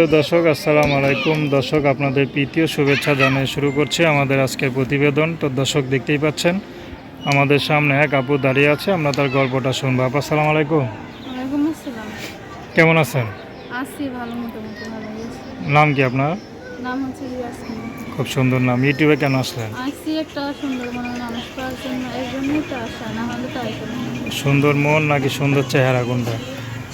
প্রিয় দর্শক, আসসালামু আলাইকুম। দর্শক, আপনাদের প্রীতীয় শুভেচ্ছা জানিয়ে শুরু করছি আমাদের আজকের প্রতিবেদন। তো দর্শক, দেখতেই পাচ্ছেন আমাদের সামনে এক আপু দাঁড়িয়ে আছে। আমরা তার গল্পটা শুনবো। আপু, আসসালামু আলাইকুম। ওয়ালাইকুম আসসালাম। কেমন আছেন? আছি ভালো, মোটামুটি ভালোই আছি। নাম কি আপনার? নাম হচ্ছে ইয়াসমিন। খুব সুন্দর নাম। ইউটিউবে কেন আসলেন? আসছি একটা সুন্দরবনের মানুষ পাওয়ার জন্য, এই জন্যই তো আসা, না হলে তাই তো না। সুন্দর মন নাকি সুন্দর চেহারা, কোনটা?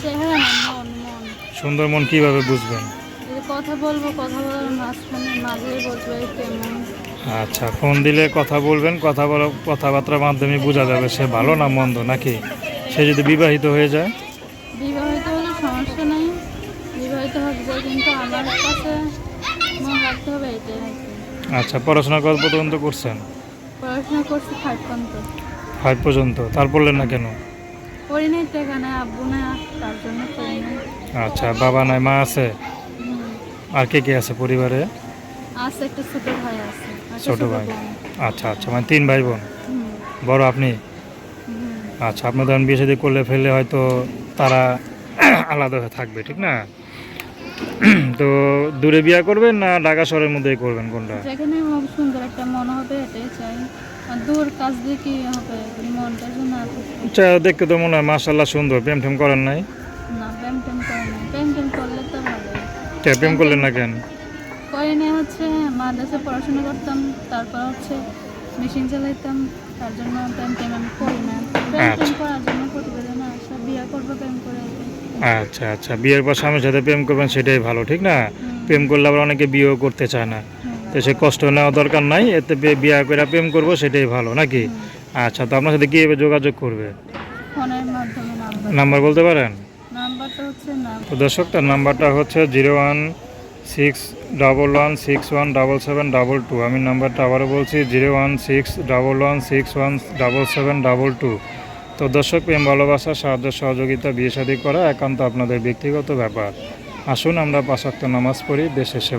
চেহারা না, মন মন। সুন্দর মন কিভাবে বুঝবেন? এই যে কথা বলবো, কথা বলার মাঝেই বলবো এই কেমন। আচ্ছা, ফোন দিলে কথা বলবেন, কথাবার্তার মাধ্যমে বোঝা যাবে সে ভালো না মন্দ, নাকি? সে যদি বিবাহিত হয়ে যায়? বিবাহিত হলে সমস্যা নেই, বিবাহিত হবে যায়, কিন্তু আমার কাছে মন রাখতে হবে, এটাই আর কি। আচ্ছা, পড়াশোনা কত পর্যন্ত করছেন? পড়াশোনা করছি 5 পর্যন্ত। 5 পর্যন্ত? তার পড়লেন না কেন? করি নাই তো, এখানে আব্বু না, তার জন্য করি নাই। আচ্ছা, বাবা নাই, মা আছে? হুম। আর কে কে আছে পরিবারে? আছে একটা ছোট ভাই আছে, একটা ছোট ছোট ভাই? বোন। আচ্ছা আচ্ছা, মানে 3 ভাই বোন। হুম। বড় আপনি? হুম। আচ্ছা, আপনার ধরেন বিয়ে শাদী করলে ফেললে হয়তো তারা আলাদা হয়ে থাকবে, ঠিক না? তো দূরে বিয়ে করবেন না ঢাকা শহরের মধ্যেই করবেন, কোনটা? যেখানে হোক সুন্দর একটা মন হবে, এটাই চাই। আর দূর কাজ দিয়ে কি হবে, মনটা যেন না থাকে। আচ্ছা, দেখতে তো মনে হয় মাশাআল্লাহ সুন্দর। প্রেম টেম করেন নাই? না, প্রেম টেম করে না, প্রেম টেম করলে তো ভালোই। কে প্রেম করলেন না কেন? করে নিয়ে হচ্ছে মাদ্রাসায় পড়াশোনা করতাম, তারপর হচ্ছে মেশিন চালাইতাম, তার জন্য প্রেম টেম আমি করি না। প্রেম টেম আচ্ছা করার জন্য প্রতিবেদন আসা, বিয়ে করবো প্রেম করে। আচ্ছা আচ্ছা, বিয়ের পর স্বামীর সাথে প্রেম করবেন, সেটাই ভালো, ঠিক না? প্রেম করলে আবার অনেকে বিয়েও করতে চায় না। তো সে কষ্ট নেওয়া দরকার নাই, এতে বিয়ে করে প্রেম করবো, সেটাই ভালো, নাকি? আচ্ছা, তো আপনার সাথে কীভাবে যোগাযোগ করবে? ফোনের মাধ্যমে নাম্বার বলতে পারেন? নাম্বারটা হচ্ছে না। তো দর্শক, তার নাম্বারটা হচ্ছে 01611617722। আমি নাম্বারটা আবারও বলছি, 01611617722। তো দর্শক, প্রেম ভালোবাসা, সাহায্য সহযোগিতা, বিয়ে শাদী করা একান্ত আপনাদের ব্যক্তিগত ব্যাপার। আসুন আমরা 5 ওয়াক্ত নামাজ পড়ি, দেশের সেবা